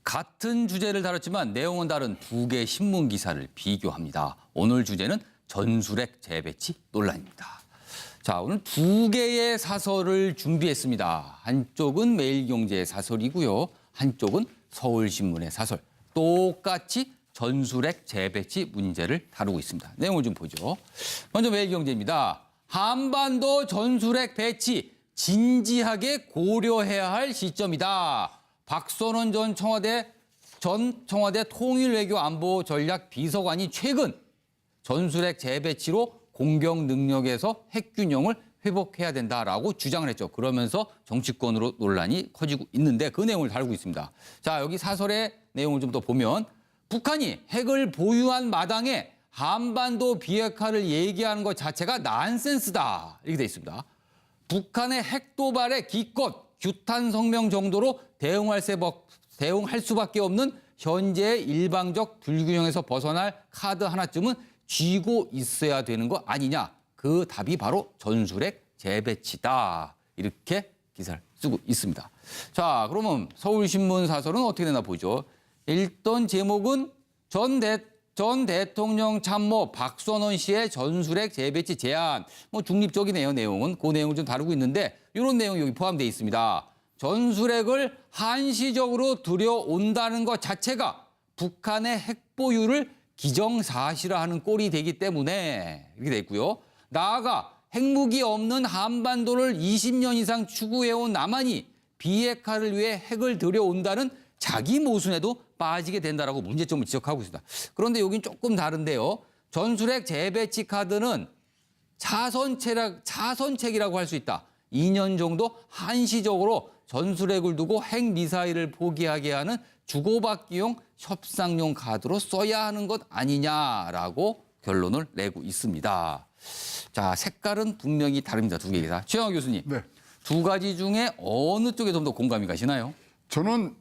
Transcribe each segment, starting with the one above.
같은 주제를 다뤘지만 내용은 다른 두 개의 신문 기사를 비교합니다. 오늘 주제는 전술핵 재배치 논란입니다. 자, 오늘 두 개의 사설을 준비했습니다. 한쪽은 매일경제의 사설이고요. 한쪽은 서울신문의 사설. 똑같이 전술핵 재배치 문제를 다루고 있습니다. 내용을 좀 보죠. 먼저 매일경제입니다. 한반도 전술핵 배치 진지하게 고려해야 할 시점이다. 박선원 전 청와대 통일외교안보전략 비서관이 최근 전술핵 재배치로 공격 능력에서 핵균형을 회복해야 된다라고 주장을 했죠. 그러면서 정치권으로 논란이 커지고 있는데 그 내용을 다루고 있습니다. 자, 여기 사설의 내용을 좀 더 보면 북한이 핵을 보유한 마당에 한반도 비핵화를 얘기하는 것 자체가 난센스다. 이렇게 돼 있습니다. 북한의 핵 도발에 기껏 규탄 성명 정도로 대응할 수밖에 없는 현재의 일방적 불균형에서 벗어날 카드 하나쯤은 쥐고 있어야 되는 거 아니냐. 그 답이 바로 전술핵 재배치다. 이렇게 기사를 쓰고 있습니다. 자, 그러면 서울신문 사설은 어떻게 되나 보죠. 일단 제목은 전 대통령 참모 박선원 씨의 전술핵 재배치 제안. 뭐 중립적이네요, 내용은. 그 내용을 좀 다루고 있는데 이런 내용이 여기 포함되어 있습니다. 전술핵을 한시적으로 들여온다는 것 자체가 북한의 핵 보유를 기정사실화하는 꼴이 되기 때문에 이렇게 돼 있고요. 나아가 핵무기 없는 한반도를 20년 이상 추구해온 남한이 비핵화를 위해 핵을 들여온다는 자기 모순에도 빠지게 된다라고 문제점을 지적하고 있습니다. 그런데 여긴 조금 다른데요. 전술핵 재배치 카드는 차선책이라고 할 수 있다. 2년 정도 한시적으로 전술핵을 두고 핵미사일을 포기하게 하는 주고받기용 협상용 카드로 써야 하는 것 아니냐라고 결론을 내고 있습니다. 자, 색깔은 분명히 다릅니다. 두 개 다. 최영하 교수님, 네. 두 가지 중에 어느 쪽에 좀 더 공감이 가시나요? 저는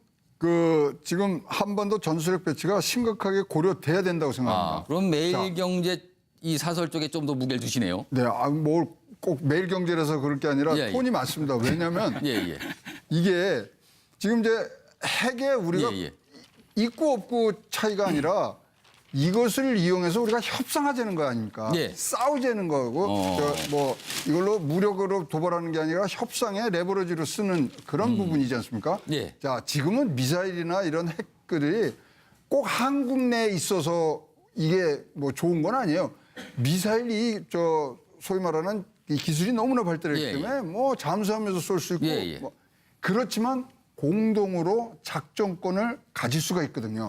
지금 한반도 전술핵 배치가 심각하게 고려돼야 된다고 생각합니다. 그럼 매일경제 이 사설 쪽에 좀 더 무게를 두시네요. 네, 꼭 매일경제라서 그럴 게 아니라 톤이 맞습니다. 왜냐하면 이게 지금 이제 핵에 우리가 있고 없고 차이가 아니라 이것을 이용해서 우리가 협상하자는 거 아닙니까? 싸우자는 거고 이걸로 무력으로 도발하는 게 아니라 협상의 레버리지로 쓰는 그런 부분이지 않습니까? 자, 지금은 미사일이나 이런 핵들이 꼭 한국 내에 있어서 이게 뭐 좋은 건 아니에요. 미사일이 소위 말하는 이 기술이 너무나 발달했기 때문에 뭐 잠수하면서 쏠 수 있고 그렇지만 공동으로 작전권을 가질 수가 있거든요.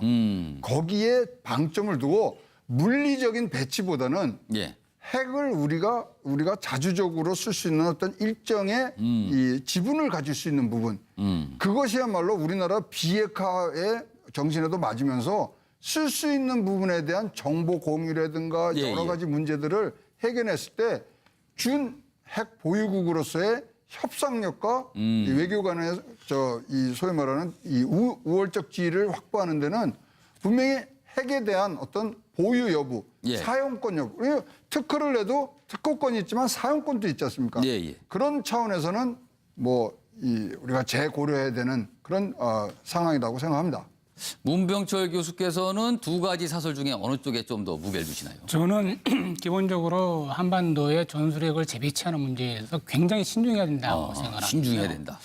거기에 방점을 두고 물리적인 배치보다는 핵을 우리가 자주적으로 쓸 수 있는 어떤 일정의 이 지분을 가질 수 있는 부분. 그것이야말로 우리나라 비핵화의 정신에도 맞으면서 쓸 수 있는 부분에 대한 정보 공유라든가 여러 가지 문제들을 해결했을 때 준 핵 보유국으로서의 협상력과 이 외교 간의 이 소위 말하는 이 우월적 지위를 확보하는 데는 분명히 핵에 대한 어떤 보유 여부, 사용권 여부. 우리 특허를 내도 특허권이 있지만 사용권도 있지 않습니까? 그런 차원에서는 우리가 재고려해야 되는 그런 상황이라고 생각합니다. 문병철 교수께서는 두 가지 사설 중에 어느 쪽에 좀 더 무게를 두시나요? 저는 기본적으로 한반도의 전술핵을 재배치하는 문제에서 굉장히 신중해야 된다고 생각합니다. 신중해야 된다.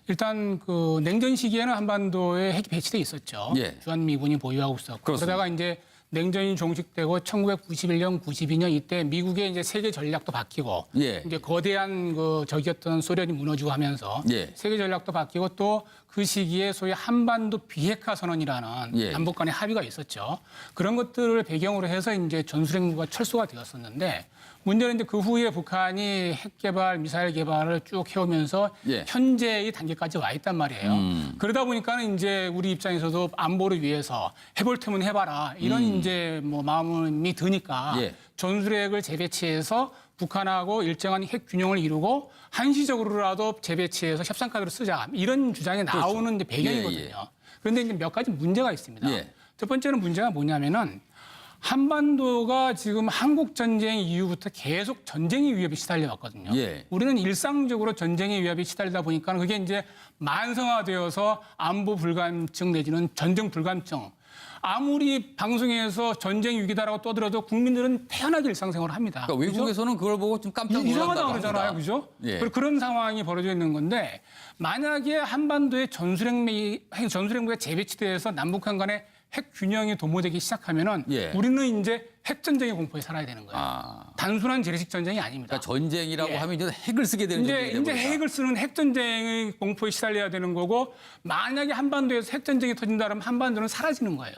일단 냉전 시기에는 한반도에 핵이 배치돼 있었죠. 주한미군이 보유하고 있었고 그러다가 이제 냉전이 종식되고 1991년, 92년 이때 미국의 이제 세계 전략도 바뀌고 이제 거대한 적이었던 소련이 무너지고 하면서 세계 전략도 바뀌고 또 그 시기에 소위 한반도 비핵화 선언이라는 남북 간의 합의가 있었죠. 그런 것들을 배경으로 해서 이제 전술핵무가 철수가 되었었는데 문제는 이제 그 후에 북한이 핵 개발, 미사일 개발을 쭉 해오면서 현재의 단계까지 와 있단 말이에요. 그러다 보니까는 이제 우리 입장에서도 안보를 위해서 해볼 테면 해봐라 이런 이제 마음이 드니까 전술핵을 재배치해서 북한하고 일정한 핵 균형을 이루고 한시적으로라도 재배치해서 협상 카드로 쓰자 이런 주장이 나오는 이제 배경이거든요. 그런데 이제 몇 가지 문제가 있습니다. 첫 번째는 문제가 뭐냐면은 한반도가 지금 한국 전쟁 이후부터 계속 전쟁의 위협에 시달려 왔거든요. 예. 우리는 일상적으로 전쟁의 위협에 시달리다 보니까 그게 이제 만성화되어서 안보 불감증 내지는 전쟁 불감증. 아무리 방송에서 전쟁 위기다라고 떠들어도 국민들은 태연하게 일상생활을 합니다. 그러니까 외국에서는 그걸 보고 좀 깜짝 이상하다 놀란다고 그러잖아요, 합니다. 그죠? 예. 그런 상황이 벌어져 있는 건데 만약에 한반도에 전술핵무가 재배치돼서 남북한 간의 핵 균형이 도모되기 시작하면은 예. 우리는 이제 핵 전쟁의 공포에 살아야 되는 거예요. 아. 단순한 재래식 전쟁이 아닙니다. 그러니까 전쟁이라고 예. 하면 이제 핵을 쓰게 되는 이제 전쟁이 돼버린다. 핵을 쓰는 핵 전쟁의 공포에 시달려야 되는 거고 만약에 한반도에서 핵 전쟁이 터진다면 한반도는 사라지는 거예요.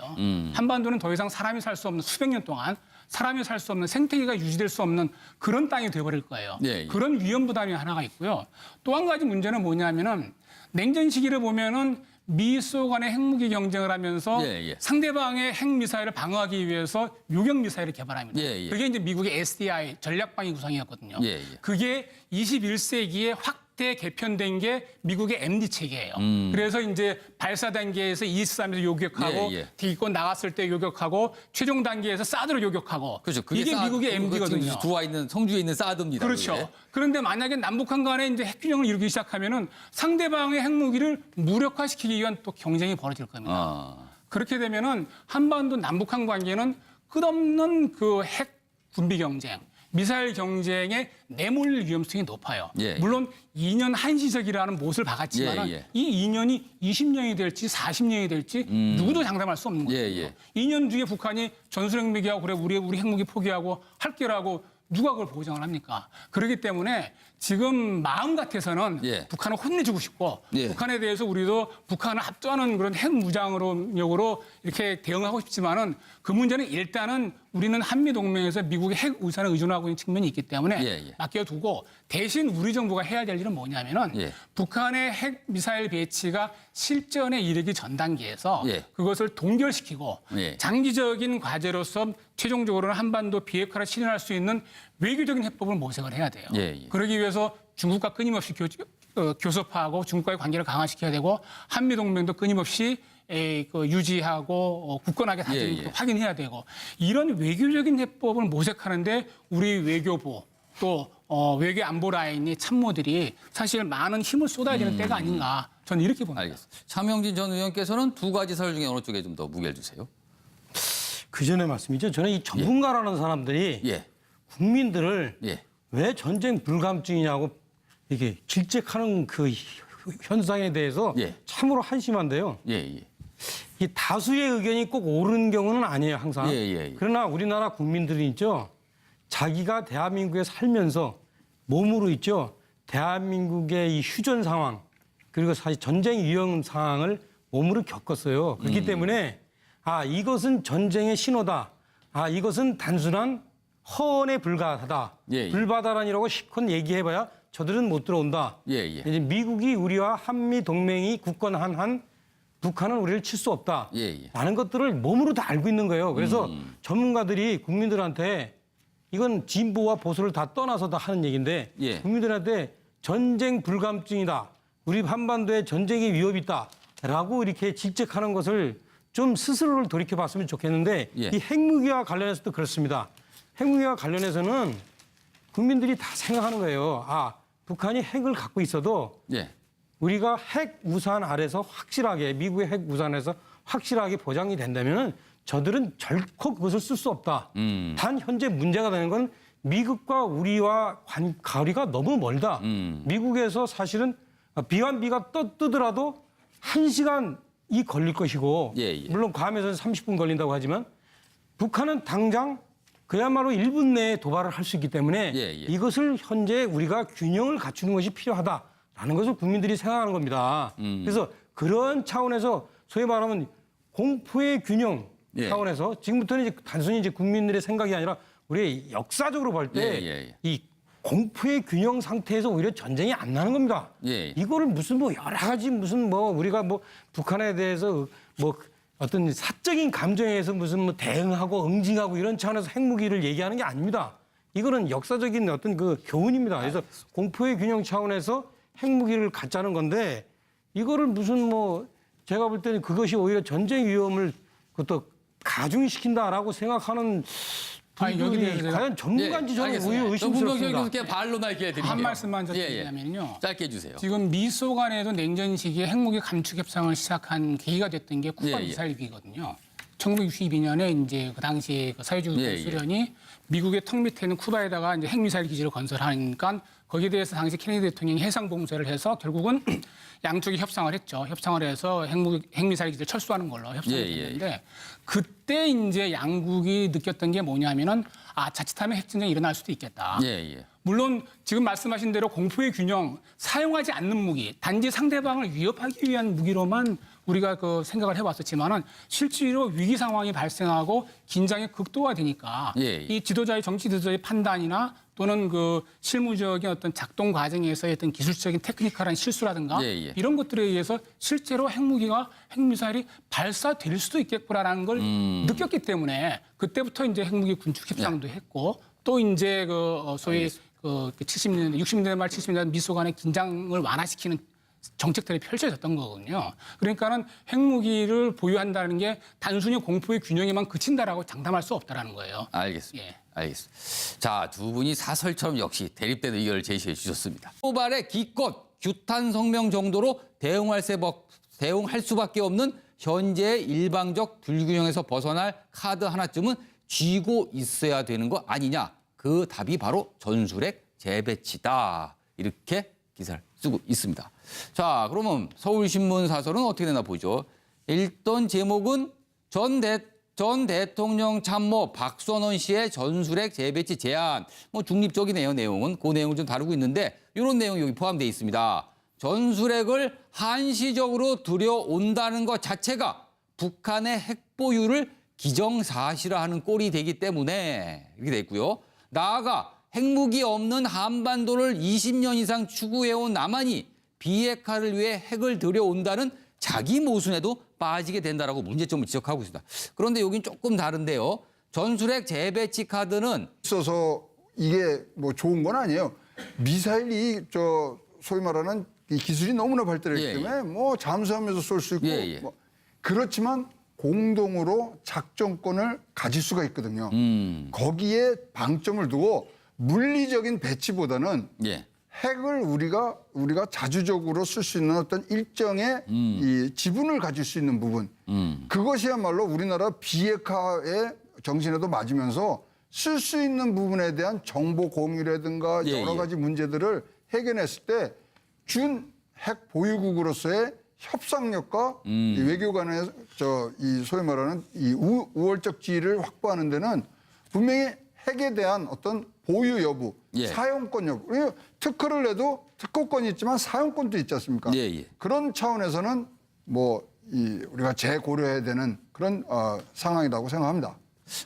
한반도는 더 이상 사람이 살 수 없는 수백 년 동안 사람이 살 수 없는 생태계가 유지될 수 없는 그런 땅이 되어버릴 거예요. 예, 예. 그런 위험 부담이 하나가 있고요. 또 한 가지 문제는 뭐냐면은 냉전 시기를 보면은 미소 간의 핵무기 경쟁을 하면서 예, 예. 상대방의 핵미사일을 방어하기 위해서 요격 미사일을 개발합니다. 예, 예. 그게 이제 미국의 SDI 전략방위 구상이었거든요. 예, 예. 그게 21세기에 확대 개편된 게 미국의 MD 체계예요. 그래서 이제 발사 단계에서 이스라엘에서 요격하고 예, 예. 디권 나갔을 때 요격하고 최종 단계에서 사드로 요격하고 그렇죠. 그게 이게 미국의 MD거든요. 지금 들어와 있는 성주에 있는 사드입니다. 그렇죠. 그게. 그런데 만약에 남북한 간에 이제 핵균형을 이루기 시작하면은 상대방의 핵무기를 무력화시키기 위한 또 경쟁이 벌어질 겁니다. 아. 그렇게 되면은 한반도 남북한 관계는 끝없는 그 핵 군비 경쟁, 미사일 경쟁에 내몰릴 위험성이 높아요. 예, 물론 2년 한시적이라는 못을 박았지만 예, 예. 이 2년이 20년이 될지 40년이 될지 누구도 장담할 수 없는 거예요. 예, 예. 2년 뒤에 북한이 전술핵무기하고 그래 우리 핵무기 포기하고 할게라고 누가 그걸 보장을 합니까? 그렇기 때문에 지금 마음 같아서는 예. 북한을 혼내주고 싶고 예. 북한에 대해서 우리도 북한을 압도하는 그런 핵 무장으로 이렇게 대응하고 싶지만은 그 문제는 일단은 우리는 한미 동맹에서 미국의 핵 우산에 의존하고 있는 측면이 있기 때문에 예, 예. 맡겨두고 대신 우리 정부가 해야 될 일은 뭐냐면은 예. 북한의 핵 미사일 배치가 실전에 이르기 전 단계에서 예. 그것을 동결시키고 예. 장기적인 과제로서 최종적으로는 한반도 비핵화를 실현할 수 있는 외교적인 해법을 모색을 해야 돼요. 예, 예. 그러기 위해서 중국과 끊임없이 교섭하고 중국과의 관계를 강화시켜야 되고 한미 동맹도 끊임없이 유지하고 굳건하게 다짐 예, 예. 확인해야 되고 이런 외교적인 해법을 모색하는데 우리 외교부 또 외교 안보 라인의 참모들이 사실 많은 힘을 쏟아야 되는 때가 아닌가 저는 이렇게 봅니다. 알겠습니다. 차명진 전 의원께서는 두 가지 설 중에 어느 쪽에 좀 더 무게를 주세요? 그 전에 말씀이죠. 저는 이 전문가라는 사람들이 예. 국민들을 예. 왜 전쟁 불감증이냐고 이게 질책하는 그 현상에 대해서 예. 참으로 한심한데요. 예, 예. 이 다수의 의견이 꼭 옳은 경우는 아니에요, 항상. 예, 예, 예. 그러나 우리나라 국민들이 있죠. 자기가 대한민국에 살면서 몸으로 있죠. 대한민국의 이 휴전 상황 그리고 사실 전쟁 위험 상황을 몸으로 겪었어요. 그렇기 때문에 이것은 전쟁의 신호다. 이것은 단순한 허언에 불과하다. 예, 예. 불바다란이라고 실컷 얘기해봐야 저들은 못 들어온다. 예, 예. 이제 미국이 우리와 한미 동맹이 굳건한 한 북한은 우리를 칠 수 없다. 예, 예. 라는 것들을 몸으로 다 알고 있는 거예요. 그래서 전문가들이 국민들한테 이건 진보와 보수를 다 떠나서 다 하는 얘기인데 예. 국민들한테 전쟁 불감증이다. 우리 한반도에 전쟁의 위협이 있다. 라고 이렇게 질책하는 것을 좀 스스로를 돌이켜봤으면 좋겠는데 예. 이 핵무기와 관련해서도 그렇습니다. 핵무기와 관련해서는 국민들이 다 생각하는 거예요. 북한이 핵을 갖고 있어도 예. 우리가 핵 우산 아래서 확실하게 미국의 핵 우산에서 확실하게 보장이 된다면 저들은 결코 그것을 쓸 수 없다. 단 현재 문제가 되는 건 미국과 우리와 거리가 너무 멀다. 미국에서 사실은 비완비가 뜨더라도 1시간이 걸릴 것이고 예, 예. 물론 괌에서는 30분 걸린다고 하지만 북한은 당장 그야말로 1분 내에 도발을 할 수 있기 때문에 예, 예. 이것을 현재 우리가 균형을 갖추는 것이 필요하다라는 것을 국민들이 생각하는 겁니다. 그래서 그런 차원에서 소위 말하면 공포의 균형 예. 차원에서 지금부터는 이제 단순히 이제 국민들의 생각이 아니라 우리 역사적으로 볼 때 이 예. 공포의 균형 상태에서 오히려 전쟁이 안 나는 겁니다. 예. 이거를 무슨 여러 가지 우리가 북한에 대해서 어떤 사적인 감정에 의해서 대응하고 응징하고 이런 차원에서 핵무기를 얘기하는 게 아닙니다. 이거는 역사적인 어떤 그 교훈입니다. 그래서 공포의 균형 차원에서 핵무기를 갖자는 건데 이거를 제가 볼 때는 그것이 오히려 전쟁 위험을 그것도 가중시킨다라고 생각하는 아니, 여기 분들이 대해서 과연 전문가인지 저는 의심스럽습니다. 문병철 반론할 기회 드릴게요. 한 말씀만 더 드리자면요. 짧게 해주세요. 지금 미소 간에도 냉전 시기에 핵무기 감축 협상을 시작한 계기가 됐던 게 쿠바 미사일 위기거든요. 1962년에 이제 그 당시 그 사회주의 소련이 미국의 턱 밑에 있는 쿠바에다가 이제 핵미사일 기지를 건설하니까 거기에 대해서 당시 케네디 대통령이 해상 봉쇄를 해서 결국은 양쪽이 협상을 했죠. 협상을 해서 핵미사일 기지를 철수하는 걸로 협상이 됐는데 그때 이제 양국이 느꼈던 게 뭐냐면은 자칫하면 핵전쟁이 일어날 수도 있겠다. 물론 지금 말씀하신 대로 공포의 균형, 사용하지 않는 무기, 단지 상대방을 위협하기 위한 무기로만 우리가 그 생각을 해왔었지만은 실제로 위기 상황이 발생하고 긴장이 극도화되니까 이 지도자의 정치 지도자의 판단이나 또는 그 실무적인 어떤 작동 과정에서의 어떤 기술적인 테크니컬한 실수라든가 이런 것들에 의해서 실제로 핵미사일이 발사될 수도 있겠구나라는 걸 느꼈기 때문에 그때부터 이제 핵무기 군축 협상도 했고 또 이제 그 소위 그 70년대, 60년대 말 70년대 미소 간의 긴장을 완화시키는 정책들이 펼쳐졌던 거거든요. 그러니까는 핵무기를 보유한다는 게 단순히 공포의 균형에만 그친다라고 장담할 수 없다라는 거예요. 알겠습니다. 알겠습니다. 자, 두 분이 사설처럼 역시 대립되는 의견을 제시해 주셨습니다. 도발의 기껏 규탄 성명 정도로 대응할 수밖에 없는 현재의 일방적 불균형에서 벗어날 카드 하나쯤은 쥐고 있어야 되는 거 아니냐. 그 답이 바로 전술핵 재배치다. 이렇게 기사를 쓰고 있습니다. 자, 그러면 서울신문 사설은 어떻게 되나 보죠. 일단 제목은 전 대통령 참모 박선원 씨의 전술핵 재배치 제안. 뭐 중립적이네요, 내용은. 그 내용을 좀 다루고 있는데 이런 내용이 여기 포함되어 있습니다. 전술핵을 한시적으로 들여온다는 것 자체가 북한의 핵 보유를 기정사실화하는 꼴이 되기 때문에 이렇게 돼 있고요. 나아가 핵무기 없는 한반도를 20년 이상 추구해온 남한이 비핵화를 위해 핵을 들여온다는 자기 모순에도 빠지게 된다라고 문제점을 지적하고 있습니다. 그런데 여긴 조금 다른데요. 전술핵 재배치 카드는 있어서 이게 뭐 좋은 건 아니에요. 미사일이 소위 말하는 이 기술이 너무나 발달했기 때문에 뭐 잠수하면서 쏠 수 있고 뭐 그렇지만 공동으로 작전권을 가질 수가 있거든요. 거기에 방점을 두고 물리적인 배치보다는 핵을 우리가 자주적으로 쓸 수 있는 어떤 일정의 이 지분을 가질 수 있는 부분. 그것이야말로 우리나라 비핵화의 정신에도 맞으면서 쓸 수 있는 부분에 대한 정보 공유라든가 여러 가지 문제들을 해결했을 때 준 핵 보유국으로서의 협상력과 이 외교 간의 이 소위 말하는 이 우월적 지위를 확보하는 데는 분명히 핵에 대한 어떤 보유 여부, 사용권 여부. 특허를 내도 특허권이 있지만 사용권도 있지 않습니까? 그런 차원에서는 뭐 우리가 재고려해야 되는 그런 상황이라고 생각합니다.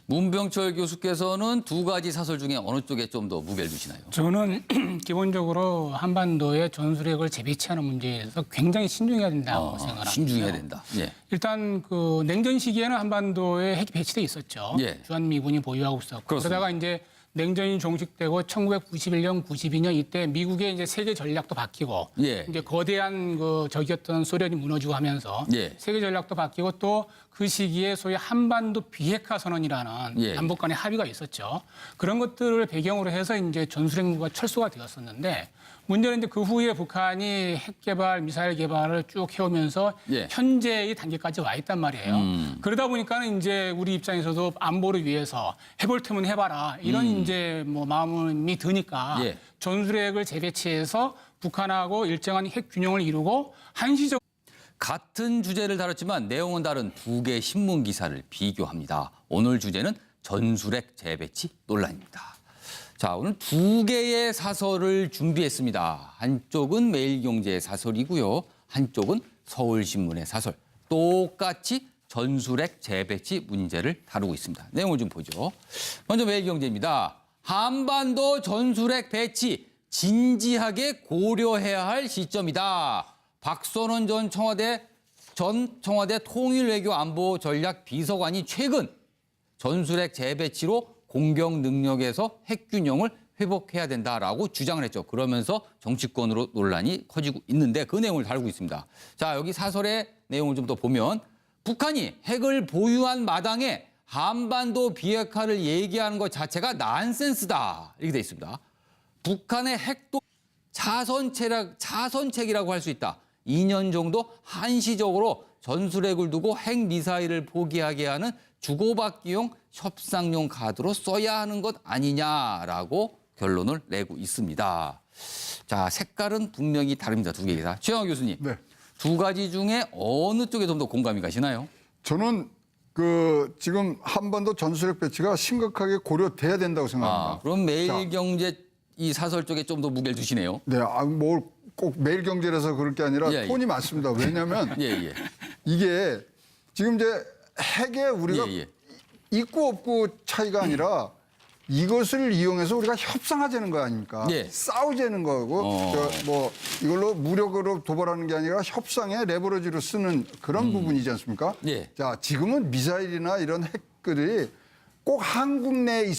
문병철 교수께서는 두 가지 사설 중에 어느 쪽에 좀 더 무게를 두시나요? 저는 기본적으로 한반도의 전술핵을 재배치하는 문제에서 굉장히 신중해야 된다고 생각합니다. 신중해야 된다. 일단 그 냉전 시기에는 한반도에 핵이 배치돼 있었죠. 주한미군이 보유하고 있었고 그러다가 이제 냉전이 종식되고 1991년, 92년 이때 미국의 이제 세계 전략도 바뀌고 이제 거대한 그 적이었던 소련이 무너지고 하면서 세계 전략도 바뀌고 또 그 시기에 소위 한반도 비핵화 선언이라는 남북 간의 합의가 있었죠. 그런 것들을 배경으로 해서 이제 전술핵 무기가 철수가 되었었는데 문제는 이제 그 후에 북한이 핵 개발, 미사일 개발을 쭉 해오면서 현재의 단계까지 와 있단 말이에요. 그러다 보니까는 이제 우리 입장에서도 안보를 위해서 해볼 테면 해봐라 이런 이제 뭐 마음이 드니까 전술핵을 재배치해서 북한하고 일정한 핵 균형을 이루고 한시적 같은 주제를 다뤘지만 내용은 다른 두 개의 신문 기사를 비교합니다. 오늘 주제는 전술핵 재배치 논란입니다. 자, 오늘 두 개의 사설을 준비했습니다. 한쪽은 매일경제의 사설이고요. 한쪽은 서울신문의 사설. 똑같이 전술핵 재배치 문제를 다루고 있습니다. 내용을 좀 보죠. 먼저 매일경제입니다. 한반도 전술핵 배치 진지하게 고려해야 할 시점이다. 박선원 전 청와대 통일외교안보전략 비서관이 최근 전술핵 재배치로 공격 능력에서 핵 균형을 회복해야 된다라고 주장을 했죠. 그러면서 정치권으로 논란이 커지고 있는데 그 내용을 다루고 있습니다. 자, 여기 사설의 내용을 좀 더 보면 북한이 핵을 보유한 마당에 한반도 비핵화를 얘기하는 것 자체가 난센스다. 이렇게 돼 있습니다. 북한의 핵도 차선책이라고 할 수 있다. 2년 정도 한시적으로 전술핵을 두고 핵미사일을 포기하게 하는 주고받기용 협상용 카드로 써야 하는 것 아니냐라고 결론을 내고 있습니다. 자, 색깔은 분명히 다릅니다. 두 개 다. 최영하 교수님. 네. 두 가지 중에 어느 쪽에 좀 더 공감이 가시나요? 저는 지금 한반도 전술핵 배치가 심각하게 고려돼야 된다고 생각합니다. 그럼 매일경제 이 사설 쪽에 좀 더 무게를 두시네요. 네, 뭘 꼭 매일경제라서 그럴 게 아니라 예, 예. 톤이 맞습니다. 왜냐하면 예. 이게 지금 이제 핵에 우리가 예. 있고 없고 차이가 아니라 이것을 이용해서 우리가 협상하자는 거 아닙니까? 예. 싸우자는 거고 이걸로 무력으로 도발하는 게 아니라 협상의 레버리지로 쓰는 그런 부분이지 않습니까? 예. 자, 지금은 미사일이나 이런 핵들이 꼭 한국 내에